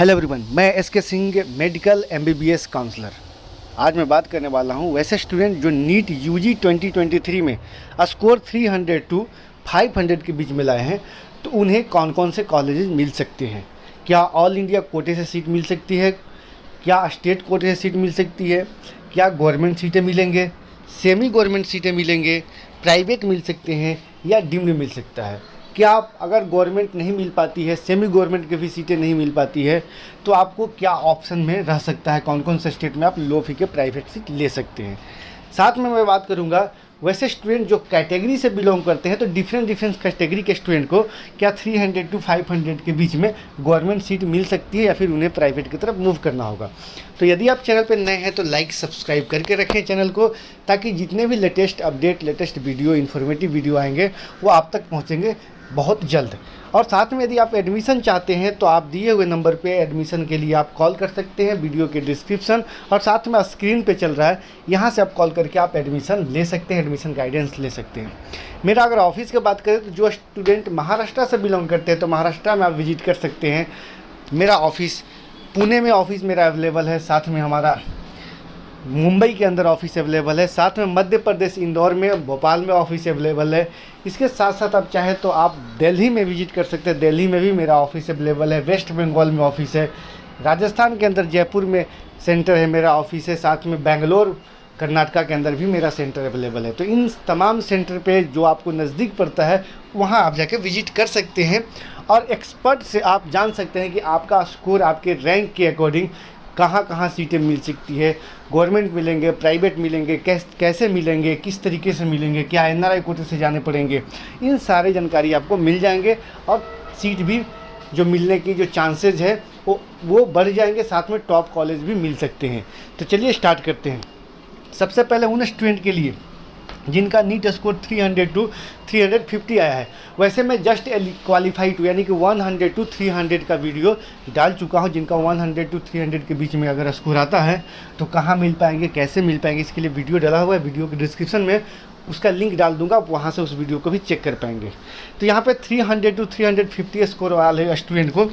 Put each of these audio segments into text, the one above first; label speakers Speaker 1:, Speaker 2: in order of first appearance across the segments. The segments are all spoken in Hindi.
Speaker 1: हेलो एवरीवन, मैं एस के सिंह, मेडिकल एमबीबीएस काउंसलर। आज मैं बात करने वाला हूं वैसे स्टूडेंट जो नीट यूजी 2023 में स्कोर 300 टू 500 के बीच में लाए हैं, तो उन्हें कौन कौन से कॉलेजेस मिल सकते हैं। क्या ऑल इंडिया कोटे से सीट मिल सकती है, क्या स्टेट कोटे से सीट मिल सकती है, क्या गवर्नमेंट सीटें मिलेंगे, सेमी गवर्नमेंट सीटें मिलेंगे, प्राइवेट मिल सकते हैं या डीम्ड मिल सकता है। क्या आप अगर गवर्नमेंट नहीं मिल पाती है, सेमी गवर्नमेंट की भी सीटें नहीं मिल पाती है, तो आपको क्या ऑप्शन में रह सकता है, कौन कौन से स्टेट में आप लो फी के प्राइवेट सीट ले सकते हैं। साथ में मैं बात करूंगा वैसे स्टूडेंट जो कैटेगरी से बिलोंग करते हैं, तो डिफरेंट कैटेगरी के स्टूडेंट को क्या 300 टू 500 के बीच में गवर्नमेंट सीट मिल सकती है या फिर उन्हें प्राइवेट की तरफ मूव करना होगा। तो यदि आप चैनल पर नए हैं तो लाइक सब्सक्राइब करके रखें चैनल को, ताकि जितने भी latest update, latest video, informative video आएंगे वो आप तक पहुँचेंगे बहुत जल्द। और साथ में यदि आप एडमिशन चाहते हैं तो आप दिए हुए नंबर पे एडमिशन के लिए आप कॉल कर सकते हैं, वीडियो के डिस्क्रिप्शन और साथ में स्क्रीन पे चल रहा है, यहाँ से आप कॉल करके आप एडमिशन ले सकते हैं, एडमिशन गाइडेंस ले सकते हैं। मेरा अगर ऑफिस की बात करें तो जो स्टूडेंट महाराष्ट्र से बिलोंग करते हैं तो महाराष्ट्र में आप विजिट कर सकते हैं। मेरा ऑफिस पुणे में ऑफिस मेरा अवेलेबल है, साथ में हमारा मुंबई के अंदर ऑफिस अवेलेबल है, साथ में मध्य प्रदेश इंदौर में, भोपाल में ऑफिस अवेलेबल है। इसके साथ साथ आप चाहें तो आप दिल्ली में विजिट कर सकते हैं, दिल्ली में भी मेरा ऑफिस अवेलेबल है, वेस्ट बंगाल में ऑफिस है, राजस्थान के अंदर जयपुर में सेंटर है, मेरा ऑफिस है, साथ में बेंगलोर कर्नाटका के अंदर भी मेरा सेंटर अवेलेबल है। तो इन तमाम सेंटर पे जो आपको नज़दीक पड़ता है वहाँ आप जाके विजिट कर सकते हैं और एक्सपर्ट से आप जान सकते हैं कि आपका स्कोर आपके रैंक के अकॉर्डिंग कहाँ कहाँ सीटें मिल सकती है, गवर्नमेंट मिलेंगे, प्राइवेट मिलेंगे, कैसे मिलेंगे, किस तरीके से मिलेंगे, क्या एनआरआई कोटे से जाने पड़ेंगे, इन सारे जानकारी आपको मिल जाएंगे और सीट भी जो मिलने की जो चांसेस है वो बढ़ जाएंगे, साथ में टॉप कॉलेज भी मिल सकते हैं। तो चलिए स्टार्ट करते हैं। सबसे पहले उन स्टूडेंट के लिए जिनका नीट स्कोर 300 टू 350 आया है, वैसे मैं जस्ट क्वालिफाई टू यानी कि 100 टू 300 का वीडियो डाल चुका हूं। जिनका 100 टू 300 के बीच में अगर स्कोर आता है तो कहां मिल पाएंगे, कैसे मिल पाएंगे, इसके लिए वीडियो डाला हुआ है। वीडियो के डिस्क्रिप्शन में उसका लिंक डाल दूंगा, आप वहाँ से उस वीडियो को भी चेक कर पाएंगे। तो यहाँ पे 300 टू 350 स्कोर वाले स्टूडेंट को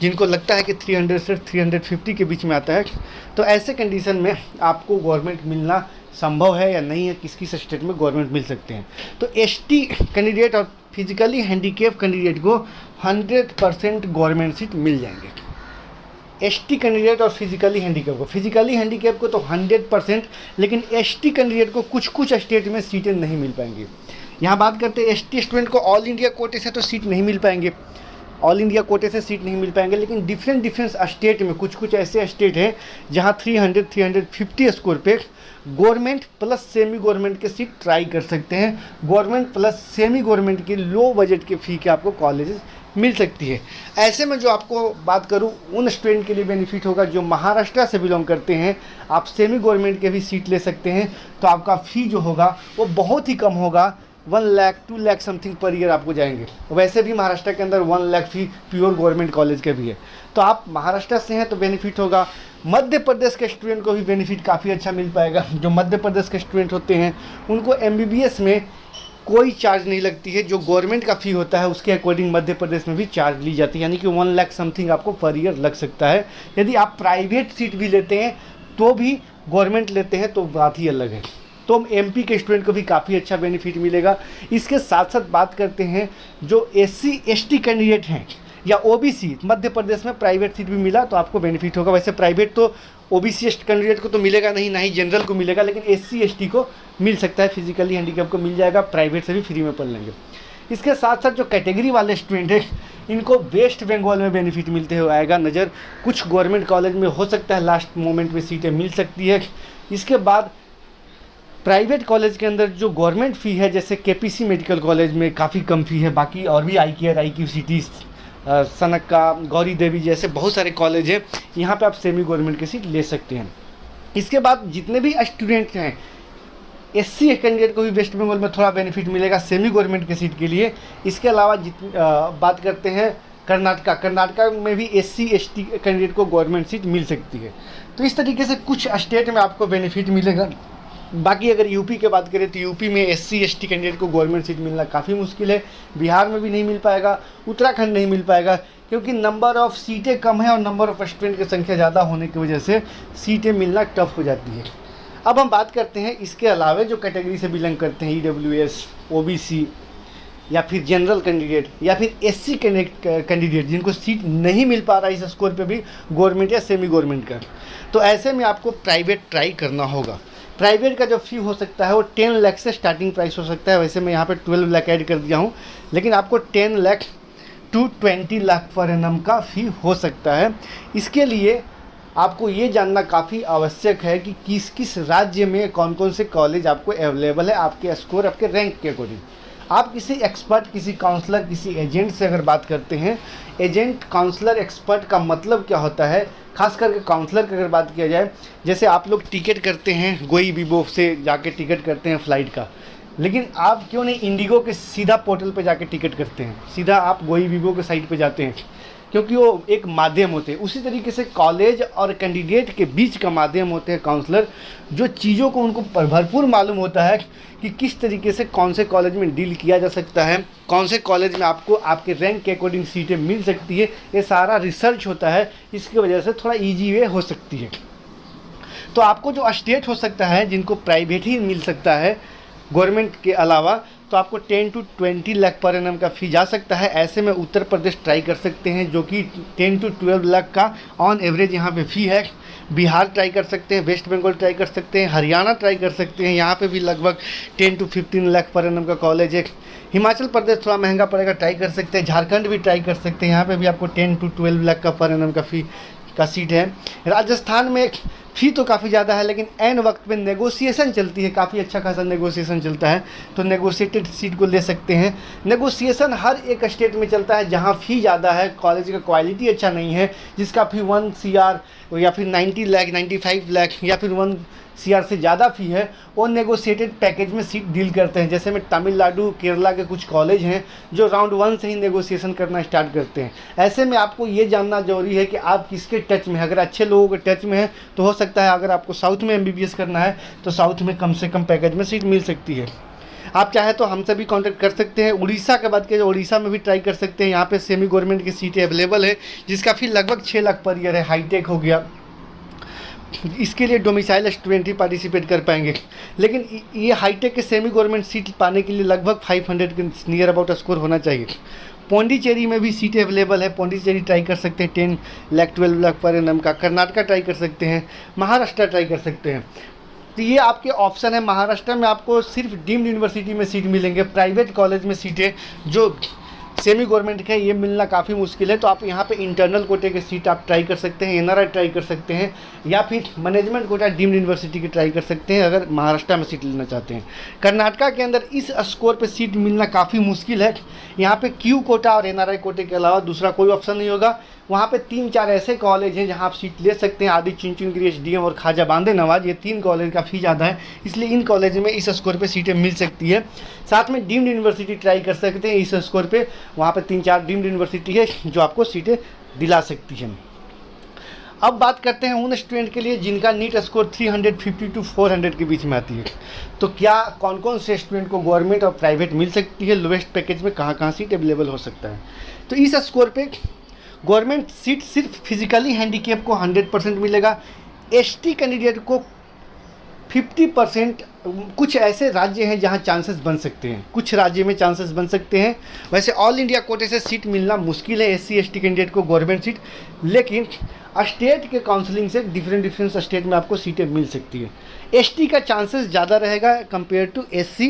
Speaker 1: जिनको लगता है कि 300 से 350 के बीच में आता है, तो ऐसे कंडीशन में आपको गवर्नमेंट मिलना संभव है या नहीं है, किस किस स्टेट में गवर्नमेंट मिल सकते हैं। तो एसटी कैंडिडेट और फिजिकली हैंडीकेप कैंडिडेट को 100% गवर्नमेंट सीट मिल जाएंगे। एसटी कैंडिडेट और फिजिकली हैंडीकेप को तो 100%, लेकिन एसटी कैंडिडेट को कुछ कुछ स्टेट में सीटें नहीं मिल पाएंगी। यहाँ बात करते हैं एसटी स्टूडेंट को ऑल इंडिया कोटे से तो सीट नहीं मिल पाएंगे, ऑल इंडिया कोटे से सीट नहीं मिल पाएंगे, लेकिन डिफरेंट स्टेट में कुछ ऐसे स्टेट हैं जहाँ 300-350 स्कोर पे गवर्नमेंट प्लस सेमी गवर्नमेंट के सीट ट्राई कर सकते हैं। गवर्नमेंट प्लस सेमी गवर्नमेंट की लो बजट के फ़ी के आपको कॉलेजेस मिल सकती है। ऐसे में जो आपको बात करूं उन स्टूडेंट के लिए बेनिफिट होगा जो महाराष्ट्र से बिलोंग करते हैं। आप सेमी गवर्नमेंट के भी सीट ले सकते हैं, तो आपका फ़ी जो होगा वो बहुत ही कम होगा, 1 lakh 2 lakh something per year आपको जाएंगे। वैसे भी महाराष्ट्र के अंदर 1 लाख फी प्योर गवर्नमेंट कॉलेज के भी है। तो आप महाराष्ट्र से हैं तो बेनिफिट होगा। मध्य प्रदेश के स्टूडेंट को भी बेनिफिट काफ़ी अच्छा मिल पाएगा। जो मध्य प्रदेश के स्टूडेंट होते हैं उनको एमबीबीएस में कोई चार्ज नहीं लगती है, जो गवर्नमेंट का फ़ी होता है उसके अकॉर्डिंग मध्य प्रदेश में भी चार्ज ली जाती है, यानी कि 1 लाख समथिंग आपको पर ईयर लग सकता है। यदि आप प्राइवेट सीट भी लेते हैं तो भी गवर्नमेंट लेते हैं तो बात ही अलग है। तो एमपी के स्टूडेंट को भी काफ़ी अच्छा बेनिफिट मिलेगा। इसके साथ साथ बात करते हैं जो एससी एसटी कैंडिडेट हैं या ओबीसी, मध्य प्रदेश में प्राइवेट सीट भी मिला तो आपको बेनिफिट होगा। वैसे प्राइवेट तो ओबीसी कैंडिडेट को तो मिलेगा नहीं, ना ही जनरल को मिलेगा, लेकिन एससी एसटी को मिल सकता है, फिजिकली हैंडीकैप को मिल जाएगा, प्राइवेट से भी फ्री में पढ़ लेंगे। इसके साथ साथ जो कैटेगरी वाले स्टूडेंट हैं इनको वेस्ट बंगाल में बेनिफिट मिलते हुए आएगा नज़र। कुछ गवर्नमेंट कॉलेज में हो सकता है लास्ट मोमेंट में सीटें मिल सकती है। इसके बाद प्राइवेट कॉलेज के अंदर जो गवर्नमेंट फ़ी है, जैसे केपीसी मेडिकल कॉलेज में काफ़ी कम फ़ी है, बाकी और भी आई केयर, IQCT, सनक्का, गौरी देवी जैसे बहुत सारे कॉलेज हैं, यहाँ पे आप सेमी गवर्नमेंट की सीट ले सकते हैं। इसके बाद जितने भी स्टूडेंट हैं एससी कैंडिडेट को भी वेस्ट बंगाल में थोड़ा बेनिफिट मिलेगा सेमी गवर्नमेंट की सीट के लिए। इसके अलावा बात करते हैं कर्नाटका में भी एससी एसटी कैंडिडेट को गवर्नमेंट सीट मिल सकती है। तो इस तरीके से कुछ स्टेट में आपको बेनिफिट मिलेगा बाकी अगर यूपी की बात करें तो यूपी में एससी एसटी कैंडिडेट को गवर्नमेंट सीट मिलना काफ़ी मुश्किल है। बिहार में भी नहीं मिल पाएगा, उत्तराखंड नहीं मिल पाएगा, क्योंकि नंबर ऑफ़ सीटें कम है और नंबर ऑफ़ स्टूडेंट की संख्या ज़्यादा होने की वजह से सीटें मिलना टफ हो जाती है। अब हम बात करते हैं इसके अलावा जो कैटेगरी से बिलोंग करते हैं, EWS, OBC या फिर जनरल कैंडिडेट या फिर SC कैंडिडेट जिनको सीट नहीं मिल पा रहा है इस स्कोर पे भी गवर्नमेंट या सेमी गवर्नमेंट का, तो ऐसे में आपको प्राइवेट ट्राई करना होगा। प्राइवेट का जो फ़ी हो सकता है वो 10 लाख से स्टार्टिंग प्राइस हो सकता है। वैसे मैं यहाँ पे 12 लाख ऐड कर दिया हूँ, लेकिन आपको 10 lakh to 20 lakh per annum का फ़ी हो सकता है। इसके लिए आपको ये जानना काफ़ी आवश्यक है कि किस किस राज्य में कौन कौन से कॉलेज आपको अवेलेबल है आपके स्कोर, आपके रैंक के अकॉर्डिंग। आप किसी एक्सपर्ट, किसी काउंसलर, किसी एजेंट से अगर बात करते हैं, एजेंट, काउंसलर, एक्सपर्ट का मतलब क्या होता है, खास करके काउंसलर की अगर बात किया जाए, जैसे आप लोग टिकट करते हैं गोई बीबो से जाके टिकट करते हैं फ़्लाइट का, लेकिन आप क्यों नहीं इंडिगो के सीधा पोर्टल पे जाके टिकट करते हैं, सीधा आप गोई बीबो के साइट पे जाते हैं, क्योंकि वो एक माध्यम होते हैं। उसी तरीके से कॉलेज और कैंडिडेट के बीच का माध्यम होते हैं काउंसलर, जो चीज़ों को उनको भरपूर मालूम होता है कि किस तरीके से कौन से कॉलेज में डील किया जा सकता है, कौन से कॉलेज में आपको आपके रैंक के अकॉर्डिंग सीटें मिल सकती है। ये सारा रिसर्च होता है, इसकी वजह से थोड़ा ईजी वे हो सकती है। तो आपको जो स्टेट हो सकता है जिनको प्राइवेट ही मिल सकता है गवर्नमेंट के अलावा, तो आपको 10 to 20 लाख पर एनम का फ़ी जा सकता है। ऐसे में उत्तर प्रदेश ट्राई कर सकते हैं, जो कि 10 to 12 लाख का ऑन एवरेज यहाँ पे फ़ी है। बिहार ट्राई कर सकते हैं, वेस्ट बंगाल ट्राई कर सकते हैं, हरियाणा ट्राई कर सकते हैं, यहाँ पे भी लगभग 10 to 15 लाख पर एनम का कॉलेज है। हिमाचल प्रदेश थोड़ा महंगा पड़ेगा, ट्राई कर सकते हैं। झारखंड भी ट्राई कर सकते हैं, यहाँ पे भी आपको 10 to 12 लाख का पर एनम का फ़ी का सीट है। राजस्थान में फ़ी तो काफ़ी ज़्यादा है, लेकिन एन वक्त में नेगोशिएशन चलती है, काफ़ी अच्छा खासा नेगोशिएशन चलता है, तो नेगोशिएटेड सीट को ले सकते हैं। नेगोशिएशन हर एक स्टेट में चलता है जहाँ फ़ी ज़्यादा है, कॉलेज का क्वालिटी अच्छा नहीं है, जिसका फ़ी 1 CR या फिर 90 लाख, 95 लाख या फिर 1 CR से ज़्यादा फ़ी है, वो नेगोशिएटेड पैकेज में सीट डील करते हैं। जैसे में तमिलनाडु, केरला के कुछ कॉलेज हैं जो राउंड 1 से ही नेगोशिएशन करना स्टार्ट करते हैं। ऐसे में आपको ये जानना ज़रूरी है कि आप किसके टच में हैं। अगर अच्छे लोगों के टच में हैं तो हो सकता है अगर आपको साउथ में MBBS करना है तो साउथ में कम से कम पैकेज में सीट मिल सकती है। आप चाहे तो हमसे भी कांटेक्ट कर सकते हैं। उड़ीसा की बात करें, उड़ीसा में भी ट्राई कर सकते हैं, यहाँ पे सेमी गवर्नमेंट की सीटें अवेलेबल है, जिसका फ़ी लगभग 6 लाख पर ईयर है। हाईटेक हो गया, इसके लिए डोमिसाइल स्टूडेंट ही पार्टिसिपेट कर पाएंगे, लेकिन ये हाईटेक के सेमी गवर्नमेंट सीट पाने के लिए लगभग 500 के नियर अबाउट स्कोर होना चाहिए। पौंडीचेरी में भी सीटें अवेलेबल है, पौंडीचेरी ट्राई कर सकते हैं 10 लाख 12 लाख पर एनम का। कर्नाटका ट्राई कर सकते हैं, महाराष्ट्र ट्राई कर सकते हैं। तो ये आपके ऑप्शन है। महाराष्ट्र में आपको सिर्फ डीम्ड यूनिवर्सिटी में सीट मिलेंगे, प्राइवेट कॉलेज में सीटें जो सेमी गवर्नमेंट के ये मिलना काफ़ी मुश्किल है। तो आप यहाँ पे इंटरनल कोटे की सीट आप ट्राई कर सकते हैं, NRI ट्राई कर सकते हैं, या फिर मैनेजमेंट कोटा डीम्ड यूनिवर्सिटी की ट्राई कर सकते हैं अगर महाराष्ट्र में सीट लेना चाहते हैं। कर्नाटका के अंदर इस स्कोर पे सीट मिलना काफ़ी मुश्किल है। यहाँ पे क्यू कोटा और NRI कोटे के अलावा दूसरा कोई ऑप्शन नहीं होगा। वहाँ पे 3-4 ऐसे कॉलेज हैं जहाँ आप सीट ले सकते हैं, आदि चुनचुनगिरी SDM और ख्वाजा बांदे नवाज। ये 3 कॉलेज का फ़ी ज़्यादा है, इसलिए इन कॉलेज में इस स्कोर पे सीटें मिल सकती है। साथ में डीम्ड यूनिवर्सिटी ट्राई कर सकते हैं इस स्कोर पे, वहाँ पे 3-4 डीम्ड यूनिवर्सिटी है जो आपको सीटें दिला सकती हैं। अब बात करते हैं उन स्टूडेंट के लिए जिनका नीट स्कोर 350 to 400 के बीच में आती है। तो क्या कौन कौन से स्टूडेंट को गवर्नमेंट और प्राइवेट मिल सकती है, लोवेस्ट पैकेज में कहाँ कहाँ सीट अवेलेबल हो सकता है। तो इस स्कोर पे गवर्नमेंट सीट सिर्फ फिजिकली हैंडीकैप को 100% मिलेगा, ST कैंडिडेट को 50%। कुछ ऐसे राज्य हैं जहां चांसेस बन सकते हैं, कुछ राज्य में चांसेस बन सकते हैं। वैसे ऑल इंडिया कोटे से सीट मिलना मुश्किल है SC ST कैंडिडेट को गवर्नमेंट सीट, लेकिन स्टेट के काउंसलिंग से डिफरेंट स्टेट में आपको सीटें मिल सकती है। ST का चांसेस ज़्यादा रहेगा compare to SC।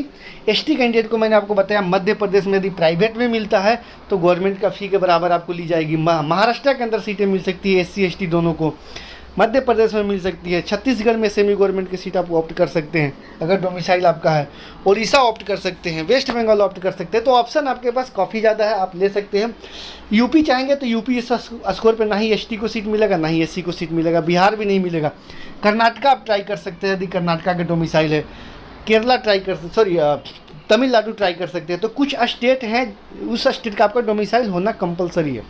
Speaker 1: ST candidate को मैंने आपको बताया मध्य प्रदेश में यदि प्राइवेट में मिलता है तो गवर्नमेंट का फ़ी के बराबर आपको ली जाएगी। महाराष्ट्र के अंदर सीटें मिल सकती है SC ST दोनों को, मध्य प्रदेश में मिल सकती है। छत्तीसगढ़ में सेमी गवर्नमेंट की सीट आप ऑप्ट कर सकते हैं अगर डोमिसाइल आपका है। उड़ीसा ऑप्ट कर सकते हैं, वेस्ट बंगाल ऑप्ट कर सकते हैं। तो ऑप्शन आपके पास काफ़ी ज़्यादा है, आप ले सकते हैं। यूपी चाहेंगे तो यूपी इस स्कोर पर ना ही ST को सीट मिलेगा ना ही SC को सीट मिलेगा, बिहार भी नहीं मिलेगा। कर्नाटका आप ट्राई कर सकते हैं यदि कर्नाटका के डोमिसाइल है। केरला ट्राई कर तमिलनाडु ट्राई कर सकते हैं। तो कुछ स्टेट हैं उस स्टेट का आपका डोमिसाइल होना कंपलसरी है।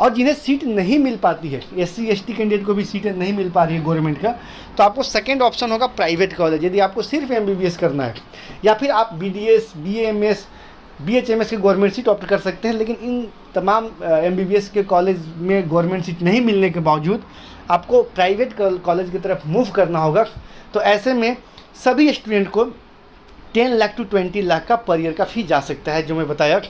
Speaker 1: और जिन्हें सीट नहीं मिल पाती है, SC ST कैंडिडेट को भी सीटें नहीं मिल पा रही है गवर्नमेंट का, तो आपको सेकेंड ऑप्शन होगा प्राइवेट कॉलेज। यदि आपको सिर्फ MBBS करना है, या फिर आप BDS BAMS BHMS की गवर्नमेंट सीट ऑप्ट कर सकते हैं। लेकिन इन तमाम MBBS के कॉलेज में गवर्नमेंट सीट नहीं मिलने के बावजूद आपको प्राइवेट कॉलेज की तरफ मूव करना होगा। तो ऐसे में सभी स्टूडेंट को 10 लाख टू 20 लाख का पर ईयर का फी जा सकता है। जो मैं बताया,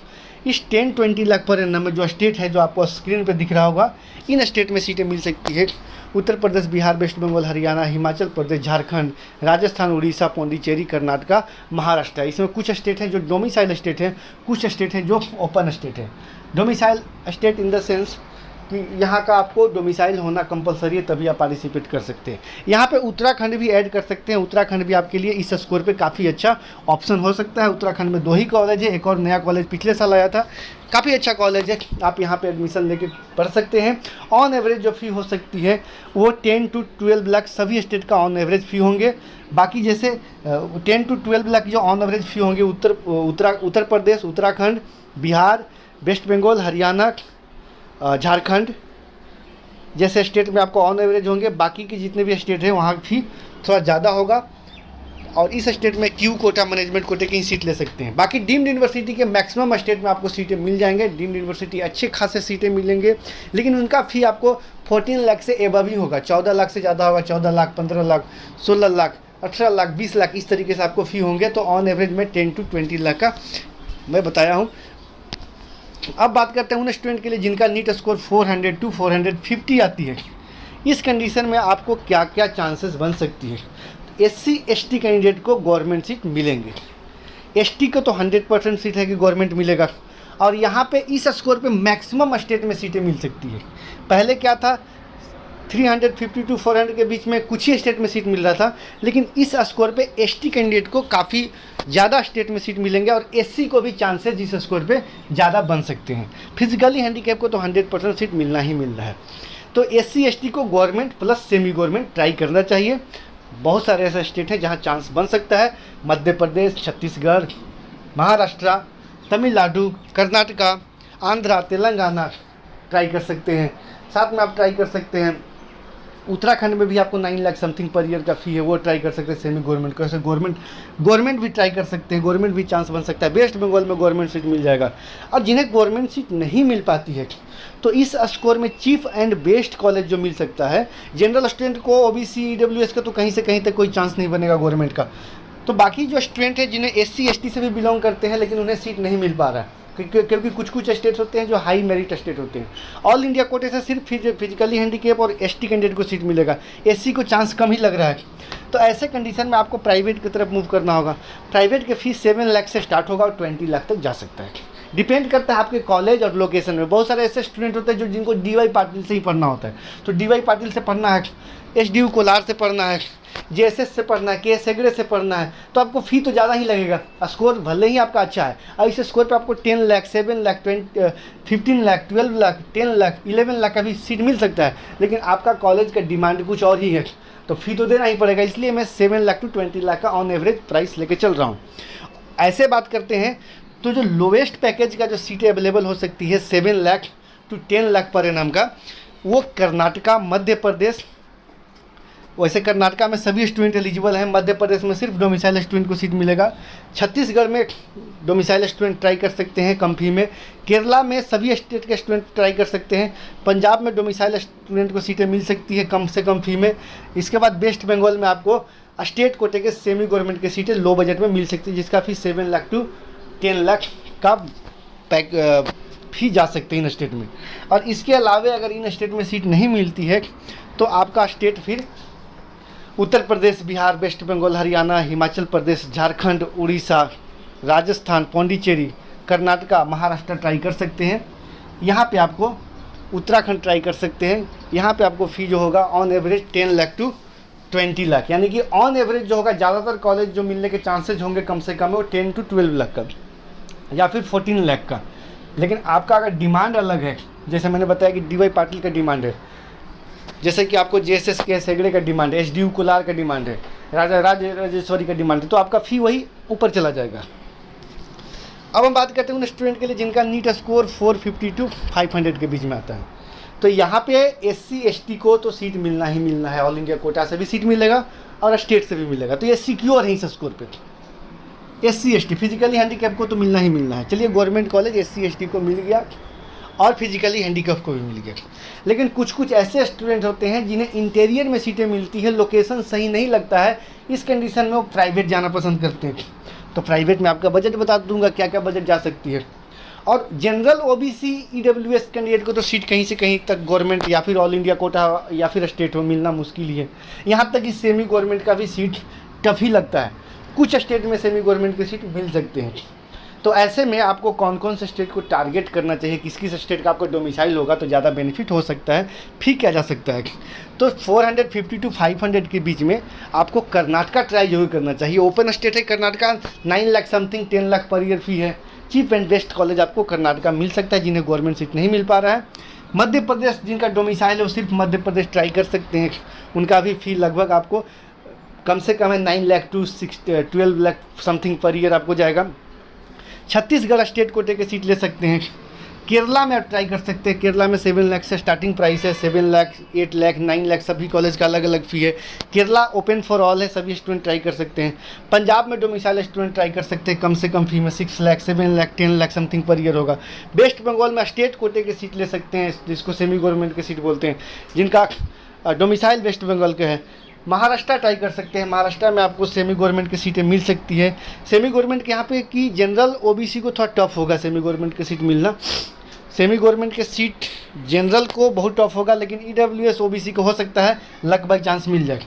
Speaker 1: इस 10-20 लाख पर एनम में जो स्टेट है, जो आपको स्क्रीन पर दिख रहा होगा, इन स्टेट में सीटें मिल सकती है। उत्तर प्रदेश, बिहार, वेस्ट बंगाल, हरियाणा, हिमाचल प्रदेश, झारखंड, राजस्थान, उड़ीसा, पौंडीचेरी, कर्नाटका, महाराष्ट्र। इसमें कुछ स्टेट हैं जो डोमिसाइल स्टेट हैं, कुछ स्टेट हैं जो ओपन स्टेट है। Domicile state in the sense कि यहाँ का आपको डोमिसाइल होना कंपलसरी है, तभी आप पार्टिसिपेट कर सकते हैं। यहाँ पे उत्तराखंड भी ऐड कर सकते हैं। उत्तराखंड भी आपके लिए इस स्कोर पे काफ़ी अच्छा ऑप्शन हो सकता है। उत्तराखंड में 2 ही कॉलेज है, एक और नया कॉलेज पिछले साल आया था, काफ़ी अच्छा कॉलेज है, आप यहाँ पे एडमिशन लेके पढ़ सकते हैं। ऑन एवरेज जो फ़ी हो सकती है वो 10 to 12 लाख सभी स्टेट का ऑन एवरेज फ़ी होंगे। बाकी जैसे 10 to 12 लाख जो ऑन एवरेज फ़ी होंगे उत्तर प्रदेश, उत्तराखंड, बिहार, वेस्ट बंगाल, हरियाणा, झारखंड जैसे स्टेट में आपको ऑन एवरेज होंगे। बाकी के जितने भी स्टेट हैं वहाँ फी थोड़ा ज़्यादा होगा, और इस स्टेट में क्यू कोटा, मैनेजमेंट कोटे की सीट ले सकते हैं। बाकी डीम्ड यूनिवर्सिटी के मैक्सिमम स्टेट में आपको सीटें मिल जाएंगे। डीम्ड यूनिवर्सिटी अच्छे खासे सीटें मिलेंगे, लेकिन उनका फ़ी आपको 14 लाख से एबव ही होगा। 14 लाख से ज़्यादा होगा, 14 लाख, 15 लाख, 16 लाख, 18 लाख, 20 लाख, इस तरीके से आपको फ़ी होंगे। तो ऑन एवरेज में 10 to 20 लाख का मैं बताया हूँ। अब बात करते हैं उन स्टूडेंट के लिए जिनका नीट स्कोर 400 to 450 आती है। इस कंडीशन में आपको क्या क्या चांसेस बन सकती है। SC ST कैंडिडेट को गवर्नमेंट सीट मिलेंगे। ST को तो 100% सीट है कि गवर्नमेंट मिलेगा, और यहाँ पे इस स्कोर पे मैक्सिमम स्टेट में सीटें मिल सकती है। पहले क्या था, 350 to 400 के बीच में कुछ ही स्टेट में सीट मिल रहा था, लेकिन इस स्कोर पे ST कैंडिडेट को काफ़ी ज़्यादा स्टेट में सीट मिलेंगे, और SC को भी चांसेस इस स्कोर पे ज़्यादा बन सकते हैं। फिजिकली हैंडीकैप को तो 100% सीट मिलना ही मिल रहा है। तो SC ST को government plus semi government try करना चाहिए। बहुत सारे ऐसे स्टेट हैं जहाँ चांस बन सकता है। मध्य प्रदेश, छत्तीसगढ़, महाराष्ट्र, तमिलनाडु, कर्नाटका, आंध्रा, तेलंगाना ट्राई कर सकते हैं। साथ में आप ट्राई कर सकते हैं उत्तराखंड में भी आपको 9 लाख समथिंग पर ईयर का फ़ी है, वो ट्राई कर सकते हैं सेमी गवर्नमेंट। कैसे गवर्नमेंट भी ट्राई कर सकते हैं, गवर्नमेंट भी चांस बन सकता है। वेस्ट बंगाल में गवर्नमेंट सीट मिल जाएगा। और जिन्हें गवर्नमेंट सीट नहीं मिल पाती है, तो इस स्कोर में चीफ एंड बेस्ट कॉलेज जो मिल सकता है, जनरल स्टूडेंट को OBC EWS का तो कहीं से कहीं तक कोई चांस नहीं बनेगा गवर्नमेंट का। तो बाकी जो स्टूडेंट है जिन्हें SC ST से भी बिलोंग करते हैं, लेकिन उन्हें सीट नहीं मिल पा रहा है, क्योंकि कुछ स्टेट्स होते हैं जो हाई मेरिट स्टेट होते हैं। ऑल इंडिया कोटे से सिर्फ फिजिकली हैंडीकैप और ST कैंडिडेट को सीट मिलेगा, SC को चांस कम ही लग रहा है। तो ऐसे कंडीशन में आपको प्राइवेट की तरफ मूव करना होगा। प्राइवेट की फीस 7 लाख से स्टार्ट होगा और 20 लाख तक जा सकता है। डिपेंड करता है आपके कॉलेज और लोकेशन में। बहुत सारे ऐसे स्टूडेंट होते हैं जो जिनको DY पाटिल से ही पढ़ना होता है, तो DY पाटिल से पढ़ना है, SDU कोलार से पढ़ना है, JSS से पढ़ना है, KS हेगड़े से पढ़ना है, तो आपको फ़ी तो ज़्यादा ही लगेगा। स्कोर भले ही आपका अच्छा है, और इस स्कोर पे आपको 10 लाख, 7 लाख, 15 लाख, 12 लाख, 10 लाख, 11 लाख का भी सीट मिल सकता है। लेकिन आपका कॉलेज का डिमांड कुछ और ही है, तो फ़ी तो देना ही पड़ेगा। इसलिए मैं 7 लाख टू 20 लाख का ऑन एवरेज प्राइस लेके चल रहा हूँ। ऐसे बात करते हैं तो जो लोवेस्ट पैकेज का जो सीटें अवेलेबल हो सकती है 7 lakh to 10 lakh per annum का, वो कर्नाटका, मध्य प्रदेश। वैसे कर्नाटका में सभी स्टूडेंट एलिजिबल हैं, मध्य प्रदेश में सिर्फ डोमिसाइल स्टूडेंट को सीट मिलेगा। छत्तीसगढ़ में डोमिसाइल स्टूडेंट ट्राई कर सकते हैं कम फी में। केरला में सभी स्टेट के स्टूडेंट ट्राई कर सकते हैं। पंजाब में डोमिसाइल स्टूडेंट को सीटें मिल सकती है कम से कम फी में। इसके बाद वेस्ट बंगाल में आपको स्टेट कोटे के सेमी गवर्नमेंट की सीटें लो बजट में मिल सकती है, जिसका फी 7 लाख टू 10 लाख का फी जा सकते हैं इन स्टेट में। और इसके अलावा अगर इन स्टेट में सीट नहीं मिलती है तो आपका स्टेट फिर उत्तर प्रदेश, बिहार, वेस्ट बंगाल, हरियाणा, हिमाचल प्रदेश, झारखंड, उड़ीसा, राजस्थान, पौंडीचेरी, कर्नाटका, महाराष्ट्र ट्राई कर सकते हैं। यहाँ पे आपको उत्तराखंड ट्राई कर सकते हैं। यहाँ पे आपको फ़ी जो होगा on average 10 lakh to 20 lakh, यानी कि ऑन एवरेज जो होगा, ज़्यादातर कॉलेज जो मिलने के चांसेज होंगे कम से कम वो 10 to 12 लाख का या फिर 14 लाख का। लेकिन आपका अगर डिमांड अलग है, जैसे मैंने बताया कि DY पाटिल का डिमांड है, जैसे कि आपको JSS के हेगड़े का डिमांड है, SDU कोलार का डिमांड है, राजेश्वरी का डिमांड है, तो आपका फ़ी वही ऊपर चला जाएगा। अब हम बात करते हैं उन स्टूडेंट के लिए जिनका नीट स्कोर 450 to 500 के बीच में आता है। तो यहाँ पे SC ST को तो सीट मिलना ही मिलना है, ऑल इंडिया कोटा से भी सीट मिलेगा और स्टेट से भी मिलेगा, तो ये सिक्योर है इस स्कोर पे। SC ST फिजिकली हैंडीकैप को तो मिलना ही मिलना है। चलिए गवर्नमेंट कॉलेज SC ST को मिल गया और फिजिकली हैंडीकैप को भी मिल गया। लेकिन कुछ कुछ ऐसे स्टूडेंट होते हैं जिन्हें इंटीरियर में सीटें मिलती है, लोकेशन सही नहीं लगता है, इस कंडीशन में वो प्राइवेट जाना पसंद करते हैं। तो प्राइवेट में आपका बजट बता दूंगा क्या क्या बजट जा सकती है। और जनरल OBC EWS कैंडिडेट को तो सीट कहीं से कहीं तक गवर्नमेंट या फिर ऑल इंडिया कोटा या फिर स्टेट में मिलना मुश्किल ही है। यहाँ तक कि सेमी गवर्नमेंट का भी सीट टफ ही लगता है, कुछ स्टेट में सेमी गवर्नमेंट की सीट मिल सकते हैं। तो ऐसे में आपको कौन कौन से स्टेट को टारगेट करना चाहिए, किस किस स्टेट का आपको डोमिसाइल होगा तो ज़्यादा बेनिफिट हो सकता है, फिर क्या जा सकता है। तो 450 to 500 के बीच में आपको कर्नाटका ट्राई जरूर करना चाहिए। ओपन स्टेट है Karnataka, 9 lakh something, 10 lakh per year फी है। चीप एंड बेस्ट कॉलेज आपको कर्नाटका मिल सकता है जिन्हें गवर्नमेंट सीट नहीं मिल पा रहा है। मध्य प्रदेश जिनका डोमिसाइल है वो सिर्फ मध्य प्रदेश ट्राई कर सकते हैं, उनका भी फी लगभग आपको कम से कम है 9 lakh to 12 lakh something per year आपको जाएगा। छत्तीसगढ़ स्टेट कोटे के सीट ले सकते हैं। केरला में आप ट्राई कर सकते हैं, केरला में 7 लाख से स्टार्टिंग प्राइस है, 7 लाख, 8 लाख, 9 लाख, सभी कॉलेज का अलग अलग फ़ी है। केरला ओपन फॉर ऑल है, सभी स्टूडेंट ट्राई कर सकते हैं। पंजाब में डोमिसाइल स्टूडेंट ट्राई कर सकते हैं, कम से कम फी में 6 lakh, 7 lakh, 10 lakh something per year होगा। वेस्ट बंगाल में स्टेट कोटे के सीट ले सकते हैं, जिसको सेमी गवर्नमेंट के सीट बोलते हैं, जिनका डोमिसाइल वेस्ट बंगाल के है। महाराष्ट्र ट्राई कर सकते हैं, महाराष्ट्र में आपको सेमी गवर्नमेंट की सीटें मिल सकती है। सेमी गवर्नमेंट के यहाँ पे कि जनरल OBC को थोड़ा टफ होगा सेमी गवर्नमेंट की सीट मिलना। सेमी गवर्नमेंट के सीट जनरल को बहुत टफ होगा, लेकिन EWS OBC को हो सकता है लक बाई चांस मिल जाए।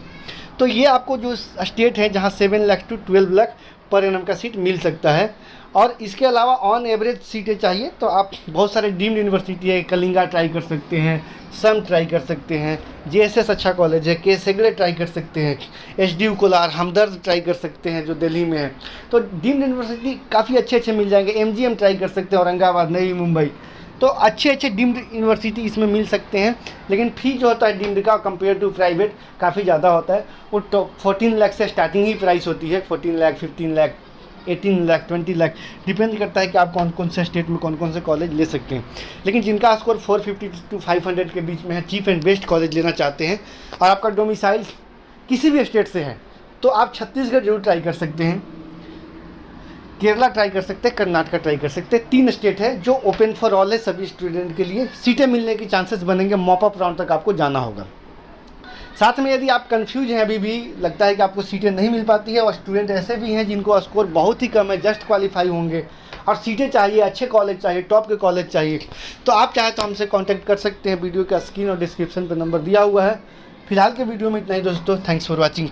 Speaker 1: तो ये आपको जो स्टेट है जहाँ 7 lakh to 12 lakh per annum का सीट मिल सकता है। और इसके अलावा ऑन एवरेज सीटें चाहिए तो आप बहुत सारे डीम्ड यूनिवर्सिटी है, कलिंगा ट्राई कर सकते हैं, सम ट्राई कर सकते हैं, JSS अच्छा कॉलेज है, के सेगड़े ट्राई कर सकते हैं, SDU कोलार, हमदर्द ट्राई कर सकते हैं जो दिल्ली में है। तो डीम्ड यूनिवर्सिटी काफ़ी अच्छे मिल जाएंगे। MGM ट्राई कर सकते हैं, औरंगाबाद, नई मुंबई। तो अच्छे डीम्ड यूनिवर्सिटी इसमें मिल सकते हैं, लेकिन फ़ी जो होता है डीम्ड का कंपेयर टू प्राइवेट काफ़ी ज़्यादा होता है। वो 14 लाख से स्टार्टिंग ही प्राइस होती है, 14 लाख, 15 लाख, 18 लाख, 20 लाख, डिपेंड करता है कि आप कौन कौन से स्टेट में कौन कौन से कॉलेज ले सकते हैं। लेकिन जिनका स्कोर 450 to 500 के बीच में है, चीप एंड बेस्ट कॉलेज लेना चाहते हैं और आपका डोमिसाइल किसी भी स्टेट से है, तो आप छत्तीसगढ़ जरूर ट्राई कर सकते हैं, केरला ट्राई कर सकते हैं, कर्नाटका ट्राई कर सकते हैं। 3 स्टेट है जो ओपन फॉर ऑल है, सभी स्टूडेंट के लिए सीटें मिलने के चांसेस बनेंगे। मॉप अप राउंड तक आपको जाना होगा। साथ में यदि आप कंफ्यूज हैं, अभी भी लगता है कि आपको सीटें नहीं मिल पाती है, और स्टूडेंट ऐसे भी हैं जिनको स्कोर बहुत ही कम है, जस्ट क्वालिफाई होंगे और सीटें चाहिए, अच्छे कॉलेज चाहिए, टॉप के कॉलेज चाहिए, तो आप चाहे तो हमसे कांटेक्ट कर सकते हैं। वीडियो का स्क्रीन और डिस्क्रिप्शन पर नंबर दिया हुआ है। फिलहाल के वीडियो में इतना ही दोस्तों, थैंक्स फॉर वॉचिंग।